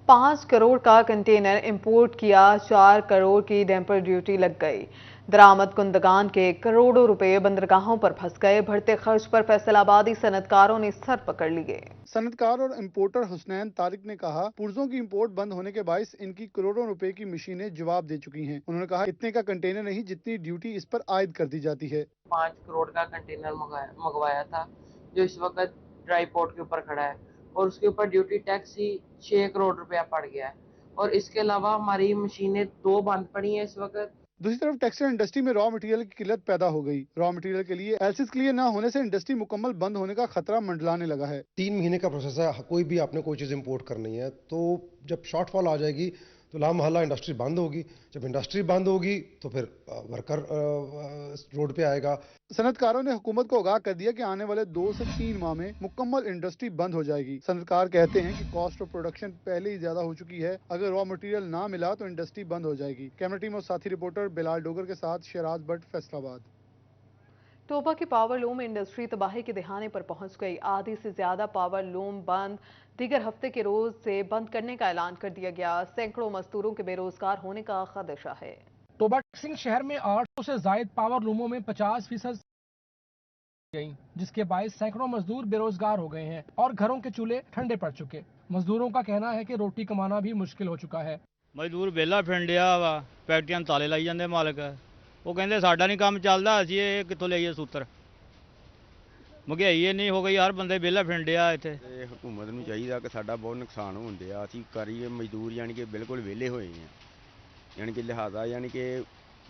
5 करोड़ का container import किया, 4 करोड़ की डैम्पर ड्यूटी लग गई। दरामद कुंदगान के करोड़ों रुपए बंदरगाहों पर फंस गए। बढ़ते खर्च पर फैसलाबादी सनतकारों ने सर पकड़ लिए। सनतकार और इम्पोर्टर हुसनैन तारिक ने कहा, पुर्जों की इंपोर्ट बंद होने के बायस इनकी करोड़ों रुपए की मशीनें जवाब दे चुकी हैं। उन्होंने कहा, इतने का कंटेनर नहीं जितनी ड्यूटी इस पर आयद कर दी जाती है। 5 करोड़ का कंटेनर मंगवाया था, जो इस वक्त ड्राई पोर्ट के ऊपर खड़ा है, और उसके ऊपर ड्यूटी टैक्स ही 6 करोड़ रुपया पड़ गया है। और इसके अलावा हमारी मशीनें 2 बंद पड़ी हैं इस वक्त। दूसरी तरफ टेक्सटाइल इंडस्ट्री में रॉ मटेरियल की किल्लत पैदा हो गई। रॉ मटेरियल के लिए एलसीज क्लियर न होने से इंडस्ट्री मुकम्मल बंद होने का खतरा मंडलाने लगा है। 3 महीने का प्रोसेस है। कोई भी आपने कोई चीज़ इंपोर्ट करनी है तो जब शॉर्टफॉल आ जाएगी तो ला मोहल्ला इंडस्ट्री बंद होगी। जब इंडस्ट्री बंद होगी तो फिर वर्कर रोड पे आएगा। सनतकारों ने हुकूमत को आगाह कर दिया कि आने वाले 2 से 3 माह में मुकम्मल इंडस्ट्री बंद हो जाएगी। सनतकार कहते हैं कि कॉस्ट ऑफ प्रोडक्शन पहले ही ज्यादा हो चुकी है। अगर रॉ मटेरियल ना मिला तो इंडस्ट्री बंद हो जाएगी। कैमरा टीम और साथी रिपोर्टर बिलाल डोगर के साथ शहराज भट्ट, फैसलाबाद। टोबा की पावर लूम इंडस्ट्री तबाही के दिहाने पर पहुंच गई। आधी से ज्यादा पावर लूम बंद, दीगर हफ्ते के रोज से बंद करने का ऐलान कर दिया गया। सैकड़ों मजदूरों के बेरोजगार होने का खदशा है। टोबा टेक्सिंग शहर में 800 से जायद पावर लूमों में 50% गई, जिसके बायस सैकड़ों मजदूर बेरोजगार हो गए हैं और घरों के चूल्हे ठंडे पड़ चुके। मजदूरों का कहना है कि रोटी कमाना भी मुश्किल हो चुका है। ਮਜ਼ਦੂਰ ਵਿਹਲਾ ਫਿੰਡਿਆ ਵਾ, ਫੈਕਟਰੀਆਂ ਨੂੰ ਤਾਲੇ ਲਾਈ ਜਾਂਦੇ ਮਾਲਕ। ਉਹ ਕਹਿੰਦੇ ਸਾਡਾ ਨਹੀਂ ਕੰਮ ਚੱਲਦਾ, ਅਸੀਂ ਇਹ ਕਿੱਥੋਂ ਲਈਏ ਸੂਤਰ। ਮਹਿੰਗਾਈ ਇੰਨੀ ਹੋ ਗਈ, ਹਰ ਬੰਦੇ ਵਿਹਲਾ ਫਿੰਡਿਆ ਇੱਥੇ। ਹਕੂਮਤ ਨੂੰ ਚਾਹੀਦਾ ਕਿ ਸਾਡਾ ਬਹੁਤ ਨੁਕਸਾਨ ਹੁੰਦੇ ਆ। ਅਸੀਂ ਕਰੀਏ ਮਜ਼ਦੂਰ ਯਾਨੀ ਕਿ ਬਿਲਕੁਲ ਵਿਹਲੇ ਹੋਏ ਆ, ਯਾਨੀ ਕਿ ਲਿਹਾਜ਼ਾ ਯਾਨੀ ਕਿ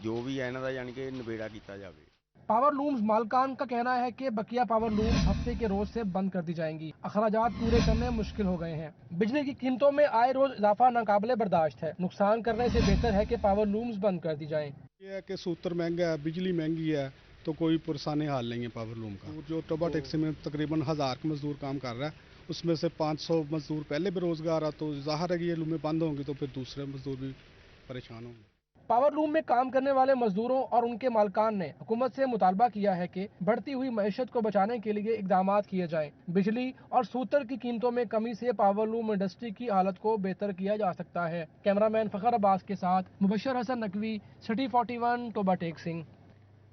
ਜੋ ਵੀ ਹੈ ਇਹਨਾਂ ਦਾ ਯਾਨੀ ਕਿ ਨਿਬੇੜਾ ਕੀਤਾ ਜਾਵੇ। पावर लूम्स मालकान का कहना है कि बकिया पावर लूम्स हफ्ते के रोज से बंद कर दी जाएंगी। अखराजात पूरे करने मुश्किल हो गए हैं। बिजली की कीमतों में आए रोज इजाफा नाकाबिले बर्दाश्त है। नुकसान करने से बेहतर है कि पावर लूम्स बंद कर दी जाएं। ये है कि सूत्र महंगा है, बिजली महंगी है, तो कोई पुरसाने हाल नहीं है पावर लूम का। जो टोबा टैक्सी में तकरीबन 1000 मजदूर काम कर रहा है, उसमें से 500 मजदूर पहले बेरोजगार है, तो जाहिर है कि ये लूमें बंद होंगी तो फिर दूसरे मजदूर भी परेशान होंगे। पावर लूम में काम करने वाले मजदूरों और उनके मालकान ने हुकूमत से मुतालबा किया है कि बढ़ती हुई मईशत को बचाने के लिए इकदाम किए जाएं। बिजली और सूतर की कीमतों में कमी से पावर लूम इंडस्ट्री की हालत को बेहतर किया जा सकता है। कैमरामैन फखर अब्बास के साथ मुबशर हसन नकवी, सिटी 41, टोबा टेक्सिंग।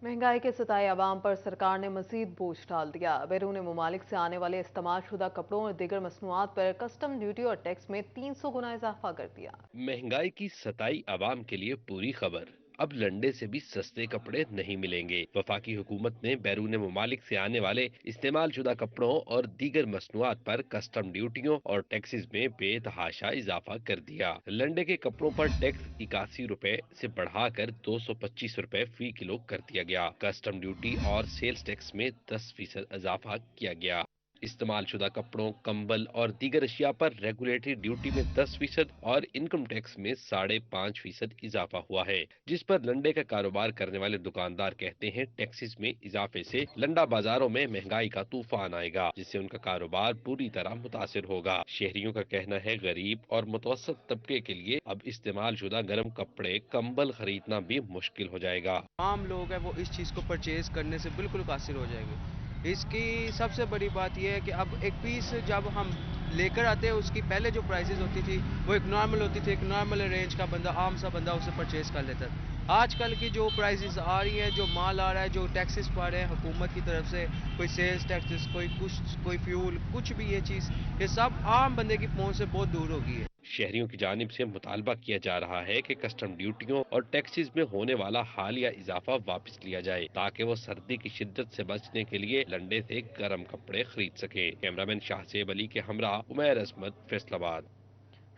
महंगाई के सताए अवाम पर सरकार ने मजीद बोझ डाल दिया। बैरून मुमालिक से आने वाले इस्तेमाल शुदा कपड़ों और दीगर मसनूआत पर कस्टम ड्यूटी और टैक्स में 300 गुना इजाफा कर दिया। महंगाई की सताई अवाम के लिए पूरी खबर। अब लंडे से भी सस्ते कपड़े नहीं मिलेंगे। वफाकी हुकूमत ने बैरून मुमालिक से आने वाले इस्तेमाल शुदा कपड़ों और दीगर मसनूआत पर कस्टम ड्यूटियों और टैक्सेस में बेतहाशा इजाफा कर दिया। लंडे के कपड़ों पर टैक्स 81 रुपए से बढ़ाकर 225 रुपए फी किलो कर दिया गया। कस्टम ड्यूटी और सेल्स टैक्स में 10% इजाफा किया गया। इस्तेमाल शुदा कपड़ों, कंबल और दीगर अशिया पर रेगुलेटरी ड्यूटी में 10% और इनकम टैक्स में 5.5% इजाफा हुआ है, जिस पर लंडे का कारोबार करने वाले दुकानदार कहते हैं टैक्सेस में इजाफे से लंडा बाजारों में महंगाई का तूफान आएगा, जिससे उनका कारोबार पूरी तरह मुतासिर होगा। शहरियों का कहना है गरीब और मुतवसत तबके के लिए अब इस्तेमाल शुदा गर्म कपड़े, कंबल खरीदना भी मुश्किल हो जाएगा। आम लोग हैं वो इस चीज़ को परचेज करने से बिल्कुल कासिर हो जाएंगे। इसकी सबसे बड़ी बात यह है कि अब एक पीस जब हम लेकर आते हैं, उसकी पहले जो प्राइसेस होती थी वो एक नॉर्मल होती थी, एक नॉर्मल रेंज का बंदा, आम सा बंदा उसे परचेज कर लेता है। आजकल की जो प्राइसेस आ रही हैं, जो माल आ रहा है, जो टैक्सेस पा रहे हैं हुकूमत की तरफ से, कोई सेल्स टैक्सेस, कोई कुछ, कोई फ्यूल, कुछ भी, ये चीज़ ये सब आम बंदे की पहुंच से बहुत दूर हो गई है। शहरियों की जानिब से मुतालबा किया जा रहा है कि कस्टम ड्यूटियों और टैक्सेस में होने वाला हालिया इजाफा वापस लिया जाए, ताकि वो सर्दी की शिद्दत से बचने के लिए लंडे से गर्म कपड़े खरीद सके। कैमरामैन शाहसेब अली के हमरा उमैर असमत, फैसलाबाद।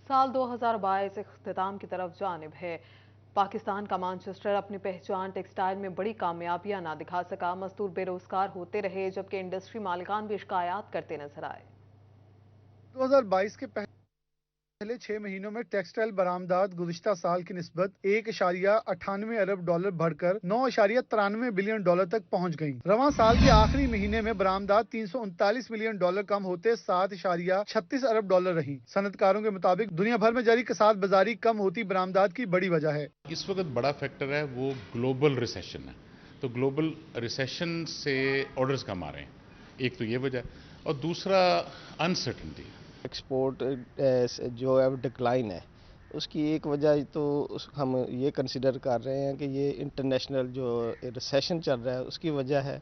साल 2022 इख्तिताम की तरफ जानिब है। पाकिस्तान का मैनचेस्टर अपनी पहचान टेक्सटाइल में बड़ी कामयाबियां ना दिखा सका। मजदूर बेरोजगार होते रहे, जबकि इंडस्ट्री मालिकान भी शिकायत करते नजर आए। 2022 के पहले 6 महीनों में टेक्सटाइल बरामदात गुज़िश्ता साल की निस्बत $1.98 अरब बढ़कर $9.93 बिलियन तक पहुंच गईं। रवां साल के आखिरी महीने में बरामदात $339 मिलियन कम होते $7.36 अरब रही। सनतकारों के मुताबिक दुनिया भर में जारी कसाद बाजारी कम होती बरामदात की बड़ी वजह है। इस वक्त बड़ा फैक्टर है वो ग्लोबल रिसेशन है। तो ग्लोबल रिसेशन से ऑर्डर्स कम आ रहे हैं, एक तो ये वजह, और दूसरा अनसर्टनिटी। ایکسپورٹ جو ہے ڈکلائن ہے، اس کی ایک وجہ تو ہم یہ کنسیڈر کر رہے ہیں کہ یہ انٹرنیشنل جو ریسیشن چل رہا ہے اس کی وجہ ہے.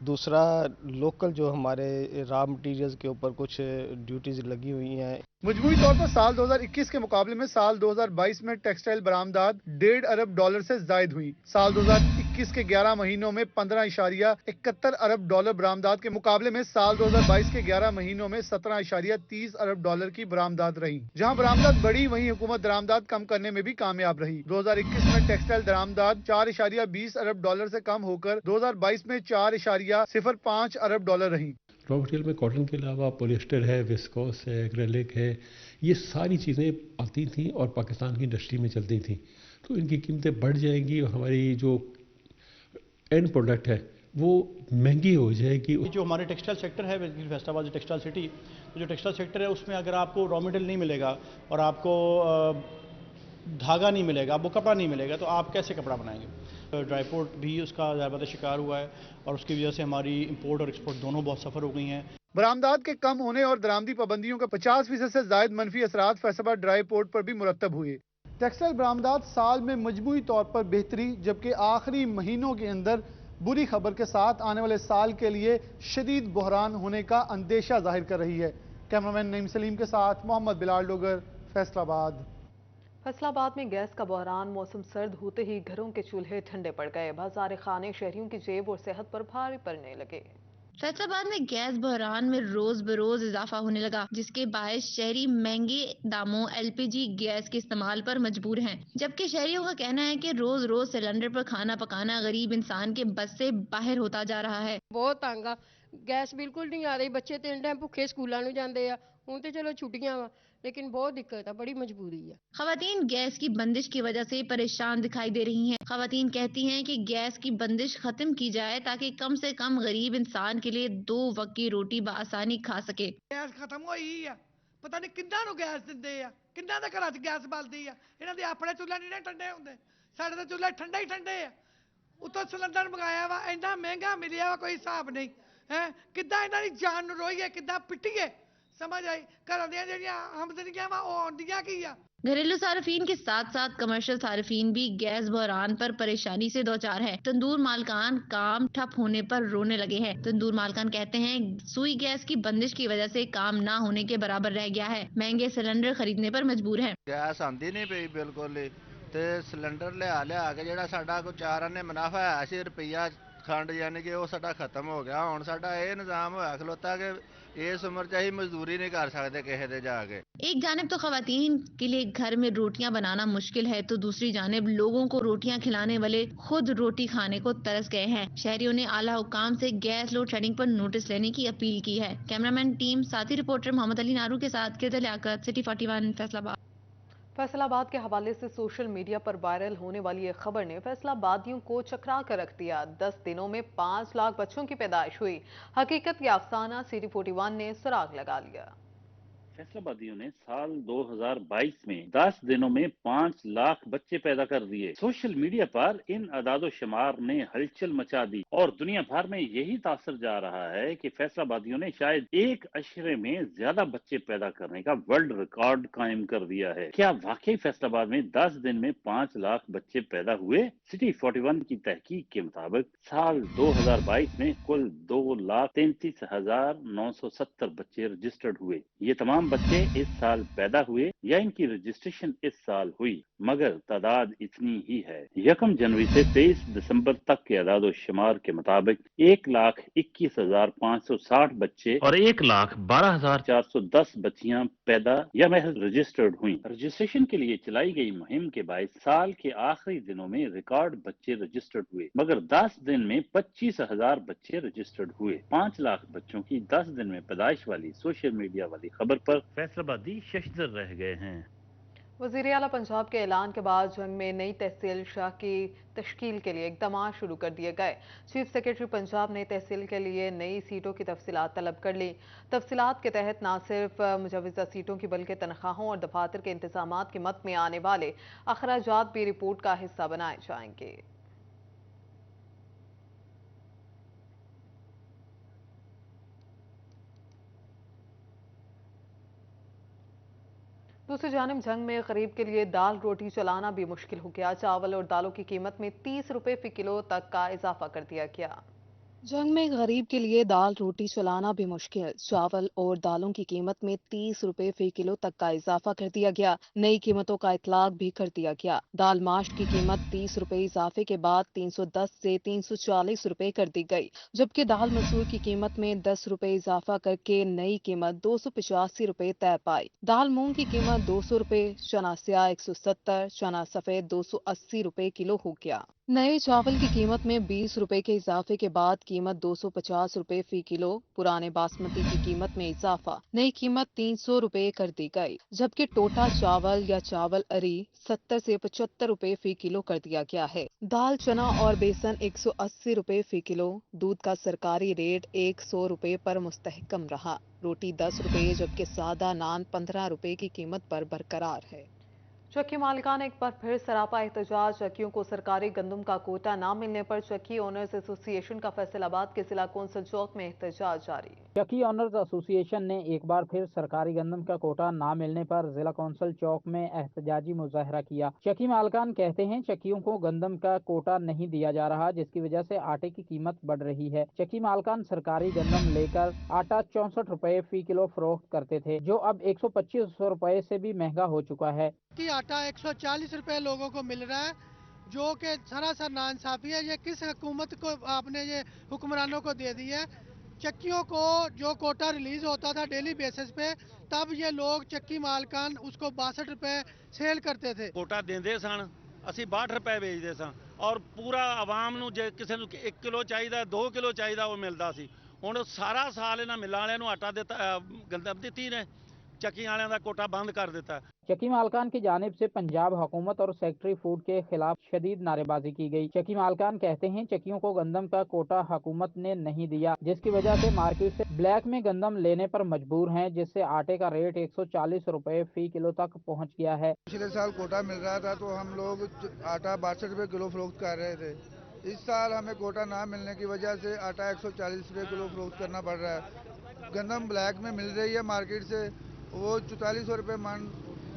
دوسرا لوکل جو ہمارے را مٹیریلز کے اوپر کچھ ڈیوٹیز لگی ہوئی ہیں. مجموعی طور پر سال 2021 کے مقابلے میں سال 2022 میں ٹیکسٹائل برآمدات $1.5 ارب سے زائد ہوئی. سال 2021 کے 11 مہینوں میں $15.71 ارب برآمدات کے مقابلے میں سال 2022 کے 11 مہینوں میں $17.30 ارب کی برآمدات رہی. جہاں برآمدات بڑھی وہیں حکومت درآمدات کم کرنے میں بھی کامیاب رہی. 2021 میں ٹیکسٹائل درآمدات $4.20 ارب سے کم ہو کر 2022 میں $4.05 ارب رہی. را مٹیریل میں کاٹن کے علاوہ پولیسٹر ہے، وسکوس ہے، ایکریلک ہے، یہ ساری چیزیں آتی تھیں اور پاکستان کی انڈسٹری میں چلتی تھیں. تو ان کی قیمتیں بڑھ جائیں گی اور ہماری جو اینڈ پروڈکٹ ہے وہ مہنگی ہو جائے گی. جو ہمارے ٹیکسٹائل سیکٹر ہے فیصل آباد ٹیکسٹائل سٹی، جو ٹیکسٹائل سیکٹر ہے اس میں اگر آپ کو را مٹیریل نہیں ملے گا اور آپ کو دھاگا نہیں ملے گا، آپ کو کپڑا نہیں ملے گا، تو آپ کیسے کپڑا بنائیں گے؟ ڈرائی پورٹ بھی اس کا زیادہ شکار ہوا ہے اور اس کی وجہ سے ہماری امپورٹ اور ایکسپورٹ دونوں بہت سفر ہو گئی ہیں. برآمدات کے کم ہونے اور درآمدی پابندیوں کا 50% سے زائد منفی اثرات فیصل آباد ڈرائی پورٹ پر بھی مرتب ہوئے. ٹیکسٹائل برآمدات سال میں مجموعی طور پر بہتری، جبکہ آخری مہینوں کے اندر بری خبر کے ساتھ آنے والے سال کے لیے شدید بحران ہونے کا اندیشہ ظاہر کر رہی ہے. کیمرامین نعیم سلیم کے ساتھ محمد بلال ڈوگر، فیصل آباد. فیصل آباد میں گیس کا بحران. موسم سرد ہوتے ہی گھروں کے چولہے ٹھنڈے پڑ گئے. بازار خانے شہریوں کی جیب اور صحت پر بھاری پڑنے لگے. فیصل آباد میں گیس بحران میں روز بروز اضافہ ہونے لگا، جس کے باعث شہری مہنگے داموں LPG گیس کے استعمال پر مجبور ہیں، جبکہ شہریوں کا کہنا ہے کہ روز روز سلنڈر پر کھانا پکانا غریب انسان کے بس سے باہر ہوتا جا رہا ہے. بہت تنگ آ، گیس بالکل نہیں آ رہی. بچے 3 ٹائم بھوکے سکولوں نہیں جاندے آ. ہوں تے چلو چھٹیاں وا، لیکن بہت دقت ہے، بڑی مجبوری ہے. خواتین گیس کی بندش کی وجہ سے پریشان دکھائی دے رہی ہیں. خواتین کہتی ہیں کہ گیس کی بندش ختم کی جائے تاکہ کم سے کم غریب انسان کے لیے 2 وقت کی روٹی بآسانی کھا سکے. گیس ختم ہوئی ہے، پتہ نہیں کنہاں نو گیس دندے آ، کنہاں دے گھراں وچ گیس بلدی آ. انہاں دے اپنے چولہے نہیں ٹھنڈے ہوندے، ساڈے تے چولہے ٹھنڈے ہی ٹھنڈے آ. اتوں سلنڈر منگایا وا، اینا مہنگا ملیا وا، کوئی حساب نہیں ہے. کداں انہاں دی جان نو روئیے، کداں پٹیے، سمجھ آئی؟ گھراں دیاں جڑیاں آمدنیاں وا او آندیاں کی آ. گھریلو صارفین کے ساتھ ساتھ کمرشل صارفین بھی گیس بحران پر پریشانی سے دوچار ہیں. تندور مالکان کام ٹھپ ہونے پر رونے لگے ہیں. تندور مالکان کہتے ہیں سوئی گیس کی بندش کی وجہ سے کام نہ ہونے کے برابر رہ گیا ہے. مہنگے سلنڈر خریدنے پر مجبور ہیں. گیس آندی نہیں پئی بالکل ہی، تے سلنڈر لیا کے جڑا ساڈا کوئی 4 آنے منافع ہے سی روپیہ کھنڈ، یعنی کہ وہ ساڈا ختم ہو گیا. ہن ساڈا یہ نظام ہوا کھلوتا کہ اس عمر چ ہی مزدوری نہیں کر سکتے کسی دے جا کے. ایک جانب تو خواتین کے لیے گھر میں روٹیاں بنانا مشکل ہے، تو دوسری جانب لوگوں کو روٹیاں کھلانے والے خود روٹی کھانے کو ترس گئے ہیں. شہریوں نے اعلیٰ حکام سے گیس لوڈ شیڈنگ پر نوٹس لینے کی اپیل کی ہے. کیمرامین ٹیم ساتھی رپورٹر محمد علی نارو کے ساتھ کرد لیاقت، سٹی 41 فیصل آباد. فیصل آباد کے حوالے سے سوشل میڈیا پر وائرل ہونے والی ایک خبر نے فیصل آبادیوں کو چکرا کر رکھ دیا. 10 دنوں میں 5 لاکھ بچوں کی پیدائش ہوئی. حقیقت یا افسانہ، سٹی 41 نے سراغ لگا لیا. فیصل آبادیوں نے سال 2022 میں 10 دنوں میں 5 لاکھ بچے پیدا کر دیے. سوشل میڈیا پر ان اعداد و شمار نے ہلچل مچا دی اور دنیا بھر میں یہی تاثر جا رہا ہے کہ فیصل آبادیوں نے شاید ایک عشرے میں زیادہ بچے پیدا کرنے کا ورلڈ ریکارڈ قائم کر دیا ہے. کیا واقعی فیصل آباد میں 10 دن میں 5 لاکھ بچے پیدا ہوئے؟ سٹی 41 کی تحقیق کے مطابق سال 2022 میں کل 2,33,970 بچے رجسٹرڈ ہوئے. یہ تمام بچے اس سال پیدا ہوئے یا ان کی رجسٹریشن اس سال ہوئی، مگر تعداد اتنی ہی ہے. 1 جنوری سے 23 دسمبر تک کے اعداد و شمار کے مطابق 1,21,560 بچے اور 1,12,410 بچیاں پیدا یا محض رجسٹرڈ ہوئیں. رجسٹریشن کے لیے چلائی گئی مہم کے باعث سال کے آخری دنوں میں ریکارڈ بچے رجسٹرڈ ہوئے، مگر 10 دن میں 25,000 بچے رجسٹرڈ ہوئے. 5 لاکھ بچوں کی 10 دن میں پیدائش والی سوشل میڈیا والی خبر پر فیصل آبادی ششدر رہ گئے ہیں. وزیر اعلیٰ پنجاب کے اعلان کے بعد جنگ میں نئی تحصیل شاہ کی تشکیل کے لیے اقدامات شروع کر دیے گئے. چیف سیکرٹری پنجاب نے تحصیل کے لیے نئی سیٹوں کی تفصیلات طلب کر لی. تفصیلات کے تحت نہ صرف مجوزہ سیٹوں کی بلکہ تنخواہوں اور دفاتر کے انتظامات کی مد میں آنے والے اخراجات بھی رپورٹ کا حصہ بنائے جائیں گے. दूसरी जानिब जंग में गरीब के लिए दाल रोटी चलाना भी मुश्किल हो गया। चावल और दालों की कीमत में 30 रुपए फी किलो तक का इजाफा कर दिया गया। जंग में गरीब के लिए दाल रोटी चलाना भी मुश्किल। चावल और दालों की कीमत में 30 रुपए फी किलो तक का इजाफा कर दिया गया। नई कीमतों का इतलाक भी कर दिया गया। दाल माश्त की कीमत 30 रुपए इजाफे के बाद 310 से 340 रुपए कर दी गई, जबकि दाल मसूर की कीमत में 10 रुपए इजाफा करके नई कीमत 285 रुपए तय पाई। दाल मूंग की कीमत 200 रुपए, चना स्याह 170, चना सफेद 280 रुपए किलो हो गया। नए चावल की कीमत में 20 रुपए के इजाफे के बाद कीमत 250 रुपए फी किलो। पुराने बासमती की कीमत में इजाफा, नई कीमत 300 रुपए कर दी गई, जबकि टोटा चावल या चावल अरी 70 से 75 रुपए फी किलो कर दिया गया है। दाल चना और बेसन 180 रुपए फी किलो। दूध का सरकारी रेट 100 रुपए पर मुस्तहकम रहा। रोटी 10 रुपए जबकि सादा नान 15 रुपए की कीमत पर बरकरार है। चक्की मालिकान एक बार फिर सरापा एहतजाज। चक्कियों को सरकारी गंदम का कोटा न मिलने पर चक्की ओनर्स एसोसिएशन का फैसलाबाद के जिला कौंसिल चौक में एहतजाज जारी। चक्की ओनर्स एसोसिएशन ने एक बार फिर सरकारी गंदम का कोटा न मिलने पर जिला कौंसिल चौक में एहतजाजी मुजाहरा किया। चक्की मालिकान कहते हैं चक्कियों को गंदम का कोटा नहीं दिया जा रहा, जिसकी वजह से आटे की कीमत बढ़ रही है। चक्की मालिकान सरकारी गंदम लेकर आटा 64 रुपए फी किलो फरोख्त करते थे, जो अब 125 रुपए से भी महंगा हो चुका है। कि आटा 140 रुपए लोगों को मिल रहा है, जो कि सरासर नाइंसाफी है। ये किस हुकूमत को आपने ये हुक्मरानों को दे दी है? चक्कियों को जो कोटा रिलीज होता था डेली बेसिस पे, तब ये लोग चक्की मालकान उसको 62 रुपए सेल करते थे। कोटा देंदे सन, ਅਸੀਂ 62 रुपए ਵੇਚਦੇ ਸਾਂ ਔਰ ਪੂਰਾ ਆਵਾਮ ਨੂੰ ਜੇ ਕਿਸੇ ਨੂੰ 1 ਕਿਲੋ ਚਾਹੀਦਾ 2 ਕਿਲੋ ਚਾਹੀਦਾ ਉਹ ਮਿਲਦਾ ਸੀ। ਹੁਣ ਸਾਰਾ ਸਾਲ ਇਹਨਾਂ ਮਿੱਲਾਂ ਵਾਲਿਆਂ ਨੂੰ ਆਟਾ ਦਿੱਤਾ, ਗੰਦਮ ਦਿੱਤੀ ਨੇ, चक्की वाले का कोटा बंद कर देता है। चक्की मालकान की जानिब से पंजाब हुकूमत और सेक्रेटरी फूड के खिलाफ शदीद नारेबाजी की गई। चक्की मालकान कहते हैं चक्कियों को गंदम का कोटा हुकूमत ने नहीं दिया, जिसकी वजह से मार्केट से ब्लैक में गंदम लेने पर मजबूर हैं, जिससे आटे का रेट 140 रुपए फी किलो तक पहुँच गया है। पिछले साल कोटा मिल रहा था तो हम लोग आटा 62 रुपए किलो फरोख्त कर रहे थे। इस साल हमें कोटा ना मिलने की वजह से आटा 140 रुपए किलो फरोख्त करना पड़ रहा है। गंदम ब्लैक में मिल रही है मार्केट से, वो 4400 रुपए मन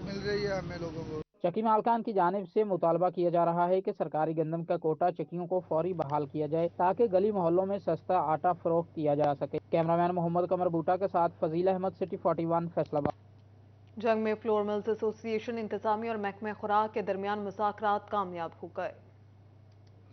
मिल रही है हमें लोगों को। चक्की मालकान की जानिब से मुतालबा किया जा रहा है कि सरकारी गंदम का कोटा चक्कियों को फौरी बहाल किया जाए, ताकि गली मोहल्लों में सस्ता आटा फरोख्त किया जा सके। कैमरामैन मोहम्मद कमर बूटा के साथ फजील अहमद, सिटी 41 फैसलाबाद। जंग में फ्लोर मिल्स एसोसिएशन, इंतजामिया और महकमे खुराक के दरमियान मुज़ाकरात कामयाब हो गए।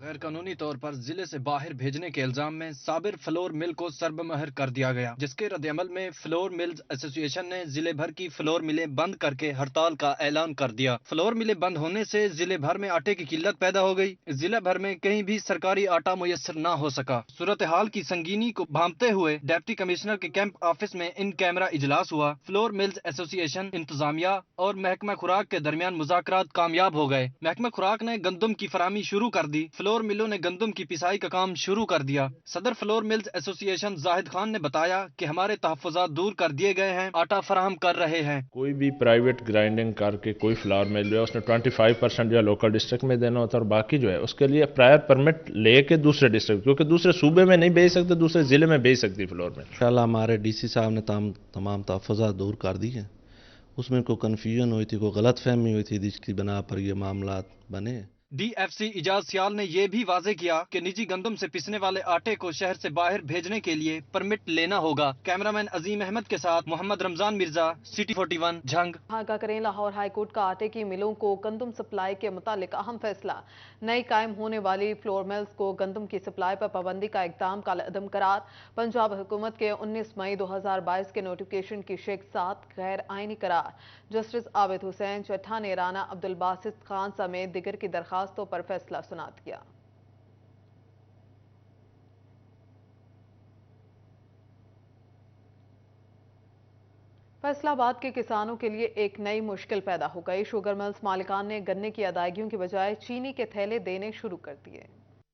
गैर कानूनी तौर पर जिले से बाहर भेजने के इल्जाम में साबिर फ्लोर मिल को सर्बमहर कर दिया गया, जिसके रद्दअमल में फ्लोर मिल्स एसोसिएशन ने जिले भर की फ्लोर मिलें बंद करके हड़ताल का ऐलान कर दिया। फ्लोर मिलें बंद होने से जिले भर में आटे की किल्लत पैदा हो गई। जिले भर में कहीं भी सरकारी आटा मुयस्सर न हो सका। सूरत हाल की संगीनी को भांपते हुए डिप्टी कमिश्नर के कैंप ऑफिस में इन कैमरा इजलास हुआ। फ्लोर मिल्स एसोसिएशन, इंतजामिया और महकमा खुराक के दरमियान मुज़ाकरात कामयाब हो गए। महकमा खुराक ने गंदम की फराहमी शुरू कर दी। फ्लोर मिलों ने गंदम की पिसाई का काम शुरू कर दिया। सदर flour mills association Zahid Khan ने बताया कि हमारे तहफ़्फ़ुज़ात दूर कर दिए गए हैं, आटा फराहम कर रहे हैं। कोई भी प्राइवेट ग्राइंडिंग करके कोई फ्लावर मिल जो है उसने 25% जो है लोकल डिस्ट्रिक्ट में देना होता है, और बाकी जो है उसके लिए प्रायर परमिट लेके दूसरे डिस्ट्रिक्ट, क्योंकि दूसरे सूबे में नहीं भेज सकते, दूसरे जिले में भेज सकती फ्लोर मिल। इंशाल्लाह हमारे डीसी साहब ने तमाम तहफ़्फ़ुज़ात दूर कर दी है। उसमें कोई कन्फ्यूजन हुई थी, कोई गलत फहमी हुई थी, जिसकी बना पर ये मामला बने। DFC इजाज सियाल ने यह भी वाजे किया कि निजी गंदम से पिसने वाले आटे को शहर से बाहर भेजने के लिए परमिट लेना होगा। कैमरामैन अजीम अहमद के साथ मोहम्मद रमजान मिर्जा, सिटी 41 झंग। आगाह करें, लाहौर हाईकोर्ट का आटे की मिलों को गंदम सप्लाई के मुतालिक अहम फैसला। नई कायम होने वाली फ्लोर मिल्स को गंदम की सप्लाई पर पाबंदी का इक़दाम कालअदम करार। पंजाब हुकूमत के 19 मई 2022 के नोटिफिकेशन की शेख 7 गैर आइनी करार। जस्टिस आबिद हुसैन चट्ठा ने राना अब्दुल बासित खान समेत दिगर की दरखास्तों पर फैसला सुना दिया। फैसलाबाद के किसानों के लिए एक नई मुश्किल पैदा हो गई। शुगर मिल्स मालिकान ने गन्ने की अदायगियों की बजाय चीनी के थैले देने शुरू कर दिए।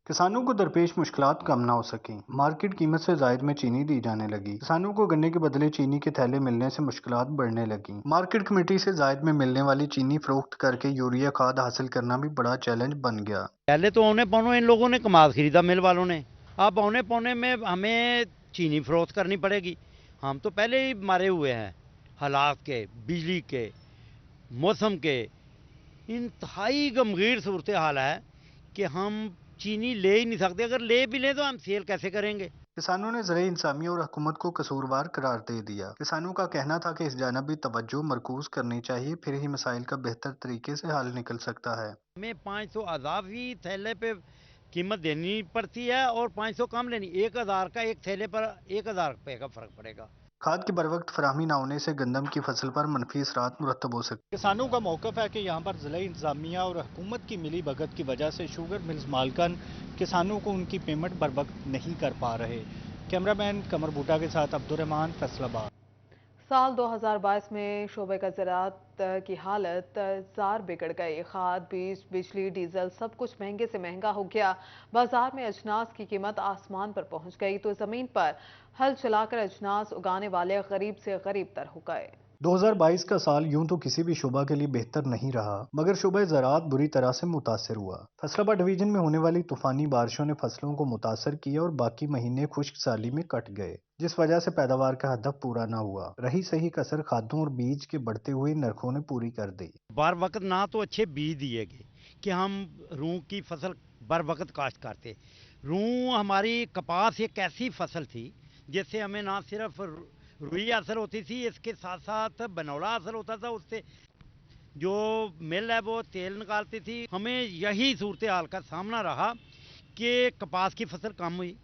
किसानों को दरपेश मुश्किलात कम ना हो सकें, मार्केट कीमत से जायद में चीनी दी जाने लगी। किसानों को गन्ने के बदले चीनी के थैले मिलने से मुश्किलात बढ़ने लगी। मार्केट कमेटी से जायद में मिलने वाली चीनी फरोख्त करके यूरिया खाद हासिल करना भी बड़ा चैलेंज बन गया। पहले तो औने पौने इन लोगों ने कमाल खरीदा मिल वालों ने, अब औने पौने में हमें चीनी फरोख्त करनी पड़ेगी। हम तो पहले ही मारे हुए हैं हालात के, बिजली के, मौसम के इंतहाई गंभीर सूरत हाल है कि हम चीनी ले ही नहीं सकते। अगर ले भी लें तो हम सेल कैसे करेंगे। किसानों ने ज़राई इंतजामिया और हुकूमत को कसूरवार करार दे दिया। किसानों का कहना था कि इस जानब भी तवज्जो मरकूज करनी चाहिए, फिर ही मसाइल का बेहतर तरीके से हल निकल सकता है। हमें 500 अज़ाफ़ी थैले पे कीमत देनी पड़ती है और 500 कम लेनी। 1000 का एक थैले पर 1000 रुपये का फर्क पड़ेगा। खाद की बरवक्त फराहमी न होने से गंदम की फसल पर मनफी असरात मुरतब हो सकते। किसानों का मौक़िफ़ है कि यहाँ पर ज़िला इंतज़ामिया और हुकूमत की मिली भगत की वजह से शुगर मिल्स मालकान किसानों को उनकी पेमेंट बर वक्त नहीं कर पा रहे। कैमरामैन कमर बूटा के साथ अब्दुर्रहमान, फैसलाबाद। साल 2022 में शोबे का ज़राअत की हालत ज़ार बिगड़ गई। खाद, बीज, बिजली, डीजल सब कुछ महंगे से महंगा हो गया। बाजार में अजनास की कीमत आसमान पर पहुंच गई तो ज़मीन पर हल चलाकर अजनास उगाने वाले गरीब से गरीब तर हो गए। 2022 का साल यूं तो किसी भी शोबा के लिए बेहतर नहीं रहा, मगर शोबा ज़राअत बुरी तरह से मुतासर हुआ। फैसलाबाद डिवीजन में होने वाली तूफानी बारिशों ने फसलों को मुतासर किया और बाकी महीने खुश्क साली में कट गए, जिस वजह से पैदावार का हदफ पूरा न हुआ। रही सही कसर खादों और बीज के बढ़ते हुए नरखों ने पूरी कर दी। बर वक्त ना तो अच्छे बीज दिए गए कि हम रूह की फसल बर वक्त काश्त करते। रूह हमारी कपास एक ऐसी फसल थी जिससे हमें ना सिर्फ रुई हासिल होती थी, इसके साथ साथ बनौला हासिल होता था। उससे जो मिल है वो तेल निकालती थी। हमें यही सूरत हाल का सामना रहा कि कपास की फसल कम हुई,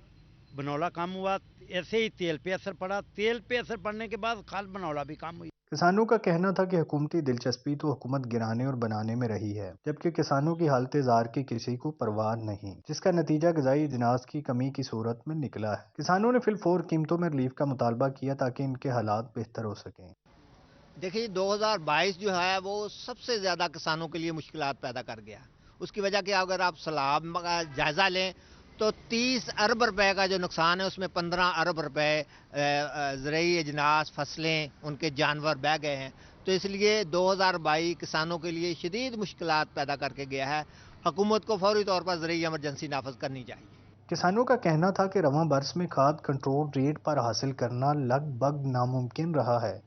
बनौला कम हुआ, ऐसे ही तेल पे असर पड़ा। तेल पे असर पड़ने के बाद खाद बनौला भी कम हुई। किसानों का कहना था कि हुकूमती दिलचस्पी तो हुकूमत गिराने और बनाने में रही है, जबकि किसानों की हालत ज़ार की किसी को परवाह नहीं, जिसका नतीजा ग़िज़ाई अजनास की कमी की सूरत में निकला है। किसानों ने फिलफोर कीमतों में रिलीफ का मुतालबा किया ताकि इनके हालात बेहतर हो सकें। देखिए 2022 जो है वो सबसे ज़्यादा किसानों के लिए मुश्किलात पैदा कर गया। उसकी वजह क्या, अगर आप सैलाब का जायज़ा लें तो 30 अरब रुपए का जो नुकसान है उसमें 15 अरब रुपए ज़राई अजनास, फसलें, उनके जानवर बह गए हैं। तो इसलिए 2022 किसानों के लिए शदीद मुश्किलात पैदा करके गया है। हुकूमत को फौरी तौर पर ज़राई एमरजेंसी नाफज करनी चाहिए। किसानों का कहना था कि रवां बरस में खाद कंट्रोल रेट पर हासिल करना लगभग नामुमकिन रहा है।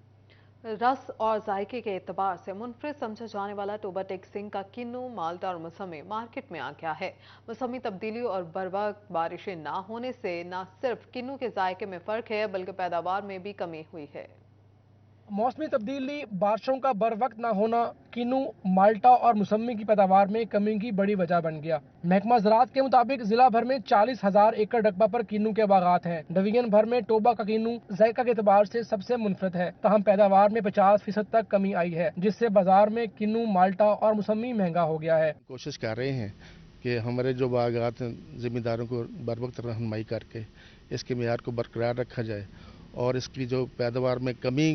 रस और जायके के एतबार से मुनफरिद समझा जाने वाला टोबा टेक्सिंग का किन्नू, माल्टा और मौसमी मार्केट में आ गया है। मौसमी तब्दीली और बरवक्त बारिशें ना होने से न सिर्फ किन्नू के जायके में फ़र्क है बल्कि पैदावार में भी कमी हुई है। मौसमी तब्दीली, बारिशों का बर वक्त न होना किन्नू, माल्टा और मौसमी की पैदावार में कमी की बड़ी वजह बन गया। महकमा ज़राअत के मुताबिक जिला भर में 40,000 एकड़ रकबा पर किन्नू के बागात हैं। डिवीजन भर में टोबा का किन्नू जायका के एतबार से सबसे मुनफरद है, तहम पैदावार में 50% तक कमी आई है, जिससे बाजार में किन्नू, माल्टा और मौसमी महंगा हो गया है। कोशिश कर रहे हैं कि हमारे जो बागात ज़िम्मेदारों को बर वक्त रहनुमाई करके इसके मेयार को बरकरार रखा जाए और इसकी जो पैदावार में कमी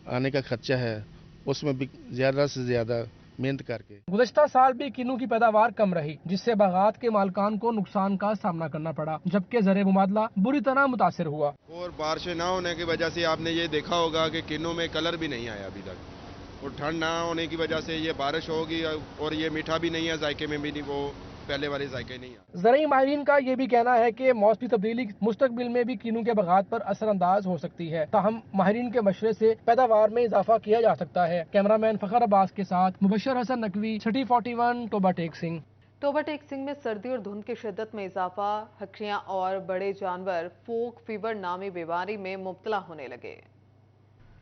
आने का खर्चा है उसमें भी ज़्यादा से ज़्यादा मेहनत करके। गुज़श्ता साल भी किन्नू की पैदावार कम रही, जिससे बागात के मालकान को नुकसान का सामना करना पड़ा, जबकि ज़र मुबादला बुरी तरह मुतासिर हुआ। और बारिशें ना होने की वजह से आपने ये देखा होगा कि किन्नू में कलर भी नहीं आया अभी तक, और ठंड ना होने की वजह से ये बारिश होगी और ये मीठा भी नहीं है, जायके में भी नहीं वो पहले वाले जायके नहीं है। ज़राई माहिरीन का ये भी कहना है कि मौसमी तब्दीली मुस्तकबिल में भी किन्नू के बागात पर असरअंदाज हो सकती है, ताहम माहिरीन के मशवरे से पैदावार में इजाफा किया जा सकता है। कैमरामैन फखर अब्बास के साथ Mubashar Hasan Naqvi, city 41, Toba टेक्सिंग। Toba टेक्सिंग में सर्दी और धुंध की शिद्दत में इजाफा, हक्रियां और बड़े जानवर फोक फीवर नामी बीमारी में मुब्तला होने लगे।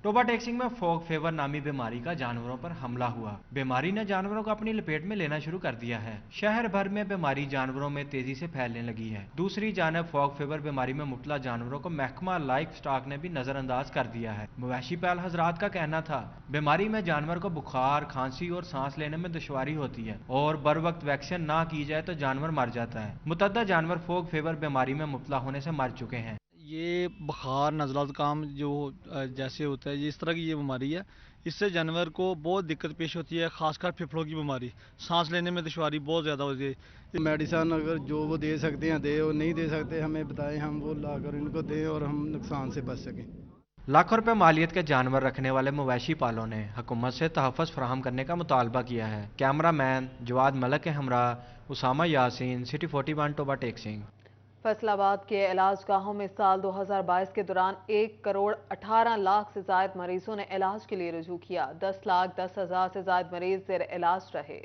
टोबा टेक्सिंग में फोक फीवर नामी बीमारी का जानवरों पर हमला हुआ। बीमारी ने जानवरों को अपनी लपेट में लेना शुरू कर दिया है। शहर भर में बीमारी जानवरों में तेजी से फैलने लगी है। दूसरी जानब फोक फीवर बीमारी में मुब्तला जानवरों को महकमा लाइफ स्टॉक ने भी नजरअंदाज कर दिया है। मवेशी पाल हजरात का कहना था, बीमारी में जानवर को बुखार, खांसी और सांस लेने में दुश्वारी होती है और बर वक्त वैक्सीन ना की जाए तो जानवर मर जाता है। मुतअद्दिद जानवर फोक फीवर बीमारी में मुब्तला होने से मर चुके हैं। ये बुखार, नज़ला ज़ुकाम जो जैसे होता है, इस तरह की ये बीमारी है, इससे जानवर को बहुत दिक्कत पेश होती है, खासकर फेफड़ों की बीमारी, सांस लेने में दुश्वारी बहुत ज़्यादा होती है। मेडिसन अगर जो वो दे सकते हैं दे, और नहीं दे सकते हमें बताएं, हम वो लाकर इनको दें और हम नुकसान से बच सकें। लाखों रुपए मालियत के जानवर रखने वाले मवेशी पालों ने हुकूमत से तहफ़्फ़ुज़ फराहम करने का मुतालबा किया है। कैमरा मैन जवाद मलक के हमरा उसामा यासीन, सिटी 41, टोबा टेक्सिंग। फैसलाबाद के इलाज गाहों में साल 2022 के दौरान 1 करोड़ 18 लाख से ज्यादा मरीजों ने इलाज के लिए रुजू किया। 10,10,000 से ज्यादा मरीज जेर इलाज रहे।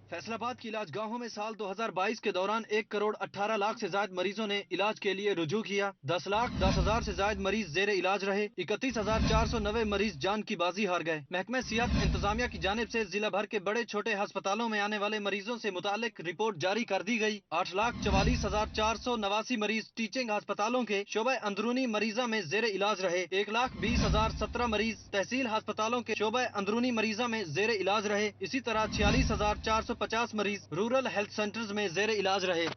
फैसलाबाद की इलाज गाहों में साल 2022 के दौरान 1 करोड़ 18 लाख से ज्यादा मरीजों ने इलाज के लिए रुजू किया। 10,10,000 से ज्यादा मरीज जेर इलाज रहे। 31,490 मरीज जान की बाजी हार गए। महकमे सेहत इंतजामिया की जानिब से जिला भर के बड़े छोटे अस्पतालों में आने वाले मरीजों से मुतालिक रिपोर्ट जारी कर दी गई। 8,44,489 मरीज टीचिंग अस्पतालों के शोबे अंदरूनी मरीजा में जेर इलाज रहे। 1,20,017 मरीज तहसील अस्पतालों के शोबे अंदरूनी मरीजा में जेर इलाज रहे। इसी तरह 46,450 मरीज रूरल हेल्थ सेंटर्स में जेर इलाज रहे।